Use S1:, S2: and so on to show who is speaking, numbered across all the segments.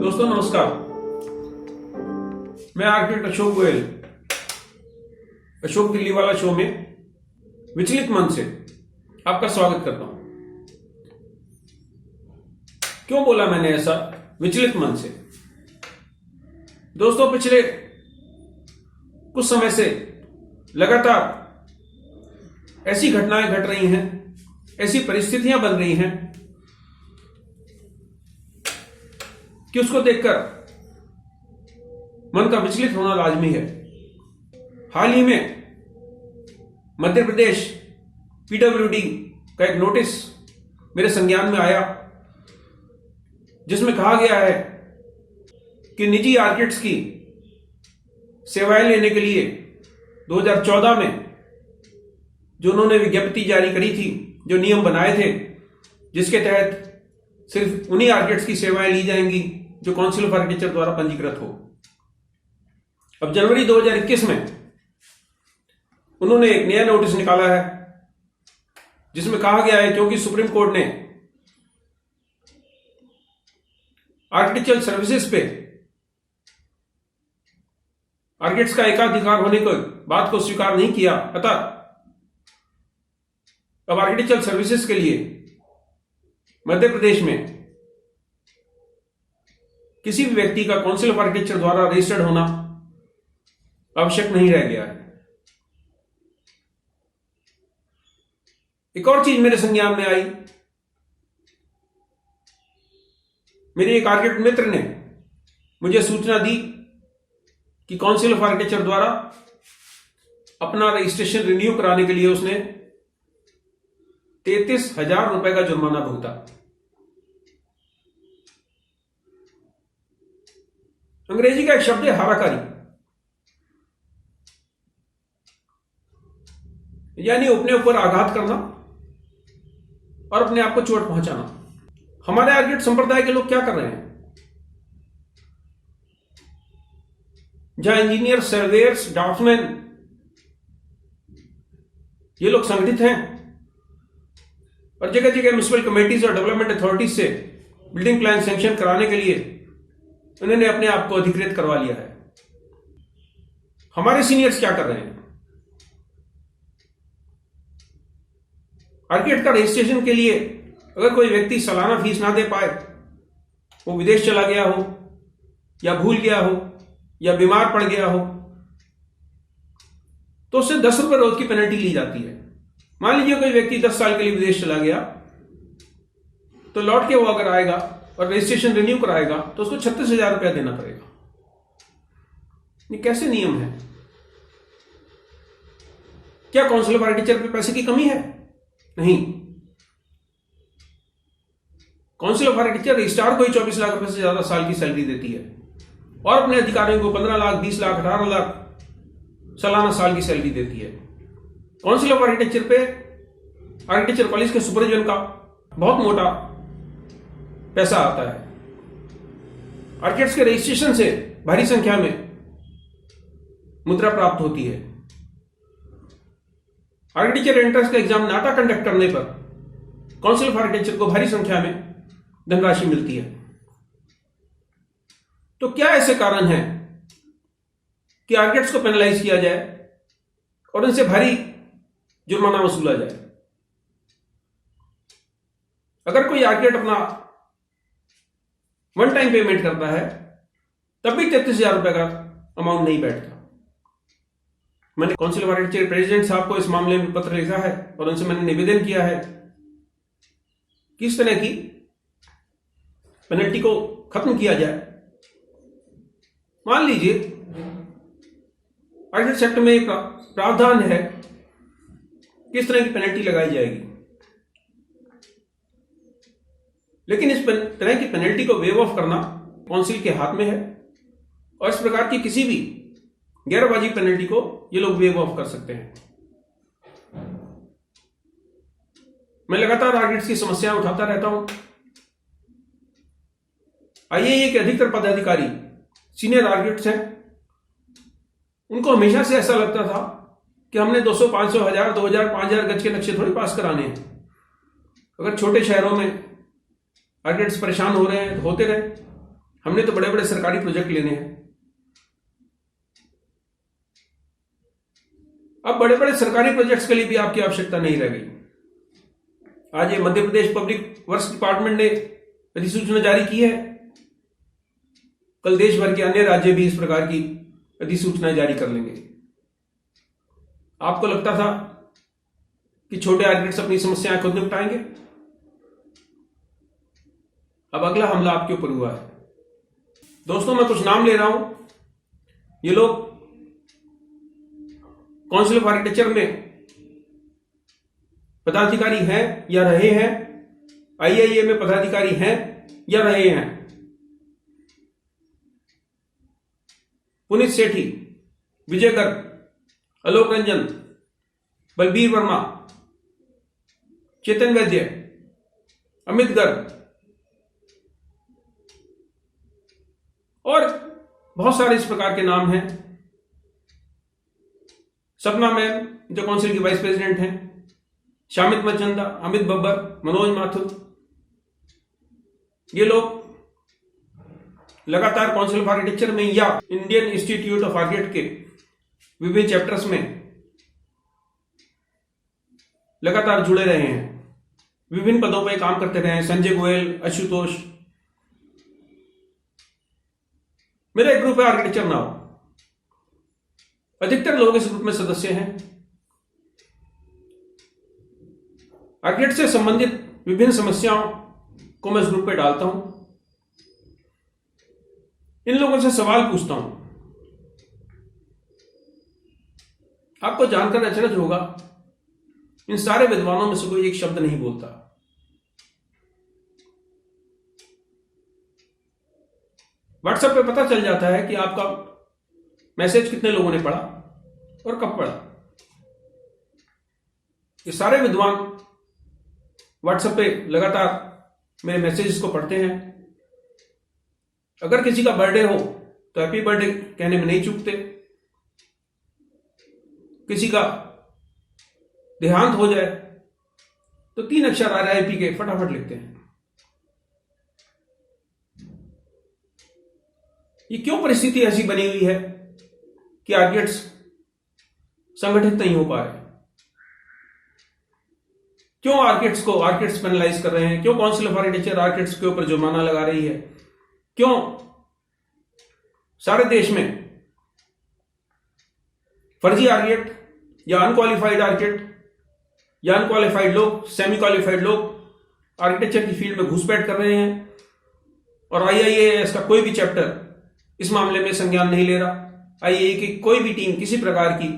S1: दोस्तों नमस्कार, मैं आर्किटेक्ट अशोक गोयल अशोक दिल्ली वाला शो में विचलित मन से आपका स्वागत करता हूं। क्यों बोला मैंने ऐसा विचलित मन से? दोस्तों पिछले कुछ समय से लगातार ऐसी घटनाएं घट रही हैं, ऐसी परिस्थितियां बन रही हैं कि उसको देखकर मन का विचलित होना लाजमी है। हाल ही में मध्य प्रदेश पीडब्ल्यूडी का एक नोटिस मेरे संज्ञान में आया, जिसमें कहा गया है कि निजी आर्किटेक्ट्स की सेवाएं लेने के लिए 2014 में जो उन्होंने विज्ञप्ति जारी करी थी, जो नियम बनाए थे, जिसके तहत सिर्फ उन्हीं आर्किटेक्ट्स की सेवाएं ली जाएंगी जो काउंसिल ऑफ आर्किटेक्चर द्वारा पंजीकृत हो। अब जनवरी 2021 में उन्होंने एक नया नोटिस निकाला है, जिसमें कहा गया है क्योंकि सुप्रीम कोर्ट ने आर्किटेक्चरल सर्विसेज पे आर्किटेक्ट्स का एकाधिकार होने की बात को स्वीकार नहीं किया, अतः अब आर्किटेक्चरल सर्विसेज के लिए मध्य प्रदेश में किसी भी व्यक्ति का काउंसिल ऑफ आर्किटेक्चर द्वारा रजिस्टर्ड होना आवश्यक नहीं रह गया है। एक और चीज मेरे संज्ञान में आई। मेरे एक आर्किटेक्ट मित्र ने मुझे सूचना दी कि काउंसिल ऑफ आर्किटेक्चर द्वारा अपना रजिस्ट्रेशन रिन्यू कराने के लिए उसने 33,000 रुपए का जुर्माना भुगता। अंग्रेजी का एक शब्द है हाराकारी, यानी अपने ऊपर आघात करना और अपने आप को चोट पहुंचाना। हमारे आर्किटेक्ट संप्रदाय के लोग क्या कर रहे हैं? जहां इंजीनियर, सर्वेयर्स, ड्राफ्ट्समैन ये लोग संगठित हैं और जगह जगह म्युनिसिपल कमेटीज और डेवलपमेंट अथॉरिटीज से बिल्डिंग प्लान सैंक्शन कराने के लिए उन्होंने अपने आप को अधिकृत करवा लिया है। हमारे सीनियर्स क्या कर रहे हैं? आर्किटेक्ट का रजिस्ट्रेशन के लिए अगर कोई व्यक्ति सालाना फीस ना दे पाए, वो विदेश चला गया हो या भूल गया हो या बीमार पड़ गया हो, तो उससे 10 रुपए रोज की पेनल्टी ली जाती है। मान लीजिए कोई व्यक्ति 10 साल के लिए विदेश चला गया, तो लौट के वो अगर आएगा और रजिस्ट्रेशन रिन्यू कराएगा तो उसको 36,000 रुपया देना पड़ेगा। ये कैसे नियम है? क्या काउंसिल ऑफ आर्किटेक्चर पे पैसे की कमी है? नहीं। काउंसिल ऑफ आर्किटेक्चर रजिस्ट्रार को ही 24 लाख रुपए से ज्यादा साल की सैलरी देती है और अपने अधिकारियों को 15 लाख, 20 लाख, 18 लाख सालाना साल की सैलरी देती है। काउंसिल ऑफ आर्किटेक्चर पे आर्किटेक्चर कॉलेज के सुपरविजन का बहुत मोटा पैसा आता है। आर्किटेक्ट्स के रजिस्ट्रेशन से भारी संख्या में मुद्रा प्राप्त होती है। आर्किटेक्चर एंट्रेंस का एग्जाम नाटा कंडक्ट करने पर काउंसिल ऑफ आर्किटेक्चर को भारी संख्या में धनराशि मिलती है। तो क्या ऐसे कारण हैं कि आर्किटेक्ट्स को पेनलाइज किया जाए और उनसे भारी जुर्माना वसूला जाए? अगर कोई आर्किटेक्ट अपना वन टाइम पेमेंट करता है तब भी 33,000 रुपए का अमाउंट नहीं बैठता। मैंने काउंसिल ऑफ आर्किटेक्चर प्रेसिडेंट साहब को इस मामले में पत्र लिखा है और उनसे मैंने निवेदन किया है कि इस तरह की पेनल्टी को खत्म किया जाए। मान लीजिए आर्किटेक्ट एक्ट में एक प्रावधान है किस तरह की पेनल्टी लगाई जाएगी, लेकिन इस तरह की पेनल्टी को वेव ऑफ करना काउंसिल के हाथ में है और इस प्रकार की किसी भी गैरवाजिब पेनल्टी को ये लोग वेव ऑफ कर सकते हैं। मैं लगातार आर्किटेक्ट्स की समस्याएं उठाता रहता हूं। आईएए के अधिकतर पदाधिकारी सीनियर आर्किटेक्ट्स हैं। उनको हमेशा से ऐसा लगता था कि हमने 200, 500, 1000, 2000, 5000 गज के नक्शे थोड़ी पास कराने हैं। अगर छोटे शहरों में आर्किटेक्ट्स परेशान हो रहे हैं, होते रहे। हमने तो बड़े बड़े सरकारी प्रोजेक्ट लेने हैं। अब बड़े बड़े सरकारी प्रोजेक्ट्स के लिए भी आपकी आवश्यकता नहीं रह गई। आज ये Madhya Pradesh public works department ने अधिसूचना जारी की है, कल देश भर के अन्य राज्य भी इस प्रकार की अधिसूचना जारी कर लेंगे। आपको लगता था कि छोटे आर्किटेक्ट्स अपनी समस्याएं खुद निपटाएंगे, अब अगला हमला आपके ऊपर हुआ है। दोस्तों, मैं कुछ नाम ले रहा हूं। ये लोग काउंसिल ऑफ आर्किटेक्चर में पदाधिकारी हैं या रहे हैं, आईआईए में पदाधिकारी हैं या रहे हैं। पुनीत सेठी, विजय गर्ग, आलोक रंजन, बलबीर वर्मा, चेतन वैद्य, अमित गर्ग और बहुत सारे इस प्रकार के नाम हैं। सपना मैम जो काउंसिल की वाइस प्रेसिडेंट हैं, शामित मचंदा, अमित बब्बर, मनोज माथुर, ये लोग लगातार काउंसिल ऑफ आर्किटेक्चर में या इंडियन इंस्टीट्यूट ऑफ आर्किटेक्ट के विभिन्न चैप्टर्स में लगातार जुड़े रहे हैं, विभिन्न पदों पर काम करते रहे हैं। संजय गोयल, आशुतोष, मेरा एक ग्रुप है आर्किटेक्चर नाउ, अधिकतर लोग इस ग्रुप में सदस्य हैं। आर्किटेक्ट से संबंधित विभिन्न समस्याओं को मैं इस ग्रुप पे डालता हूं, इन लोगों से सवाल पूछता हूं। आपको जानकर अचरज होगा, इन सारे विद्वानों में से कोई एक शब्द नहीं बोलता। व्हाट्सएप पे पता चल जाता है कि आपका मैसेज कितने लोगों ने पढ़ा और कब पढ़ा। ये सारे विद्वान व्हाट्सएप पे लगातार मेरे मैसेजेस को पढ़ते हैं। अगर किसी का बर्थडे हो तो हैप्पी बर्थडे कहने में नहीं चूकते, किसी का देहांत हो जाए तो 3 अक्षर RIP के फटाफट लिखते हैं। ये क्यों परिस्थिति ऐसी बनी हुई है कि आर्किटेक्ट्स संगठित नहीं हो पा रहे? क्यों आर्किटेक्ट्स पेनलाइज कर रहे हैं? क्यों काउंसिल ऑफ आर्किटेक्चर आर्किटेक्ट्स के ऊपर जुर्माना लगा रही है? क्यों सारे देश में फर्जी आर्किटेक्ट या अनक्वालिफाइड आर्किटेक्ट या अनक्वालिफाइड लोग, सेमी क्वालिफाइड लोग आर्किटेक्चर की फील्ड में घुसपैठ कर रहे हैं और IIAS का कोई भी चैप्टर इस मामले में संज्ञान नहीं ले रहा। IIA की कोई भी टीम किसी प्रकार की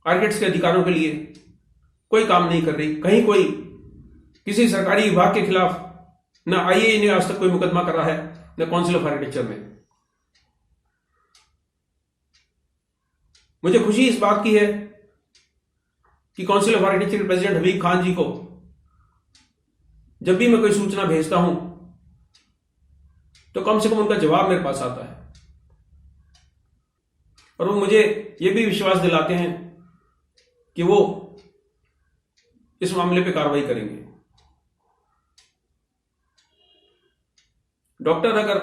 S1: आर्किटेक्ट्स के अधिकारों के लिए कोई काम नहीं कर रही। कहीं कोई किसी सरकारी विभाग के खिलाफ न IIA ने आज तक कोई मुकदमा करा है, न काउंसिल ऑफ आर्किटेक्चर में। मुझे खुशी इस बात की है कि काउंसिल ऑफ आर्किटेक्चर के प्रेसिडेंट हबीब खान जी को जब भी मैं कोई सूचना भेजता हूं तो कम से कम उनका जवाब मेरे पास आता है और वो मुझे ये भी विश्वास दिलाते हैं कि वो इस मामले पे कार्रवाई करेंगे। डॉक्टर अगर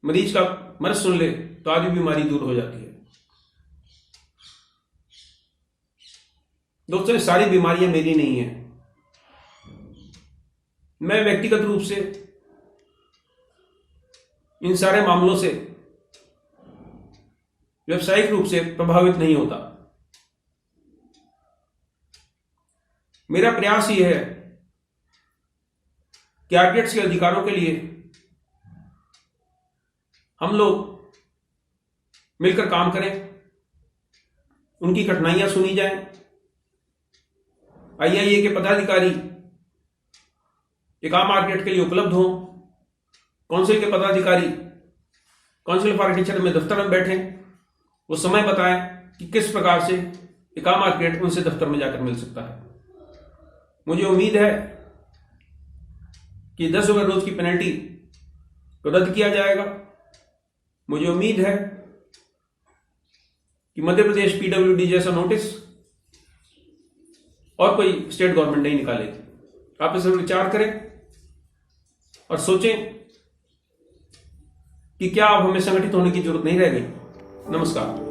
S1: मरीज का मर्ज सुन ले तो आधी बीमारी दूर हो जाती है। दोस्तों, ये सारी बीमारियां मेरी नहीं है। मैं व्यक्तिगत रूप से इन सारे मामलों से व्यावसायिक रूप से प्रभावित नहीं होता। मेरा प्रयास यह है कि आर्किटेक्ट्स के अधिकारों के लिए हम लोग मिलकर काम करें, उनकी कठिनाइयां सुनी जाएं। IIA के पदाधिकारी एक आम आर्किटेक्ट के लिए उपलब्ध हों, काउंसिल के पदाधिकारी काउंसिल ऑफ आर्किटेक्चर में दफ्तर में बैठें, वो समय बताएं कि किस प्रकार से एक आम आर्किटेक्ट उनसे दफ्तर में जाकर मिल सकता है। मुझे उम्मीद है कि 10 रुपये रोज की पेनल्टी को रद्द किया जाएगा। मुझे उम्मीद है कि मध्य प्रदेश PWD जैसा नोटिस और कोई स्टेट गवर्नमेंट नहीं निकालेगी। आप इस पर विचार करें और सोचें कि क्या अब हमें संगठित होने की जरूरत नहीं रह गई? नमस्कार।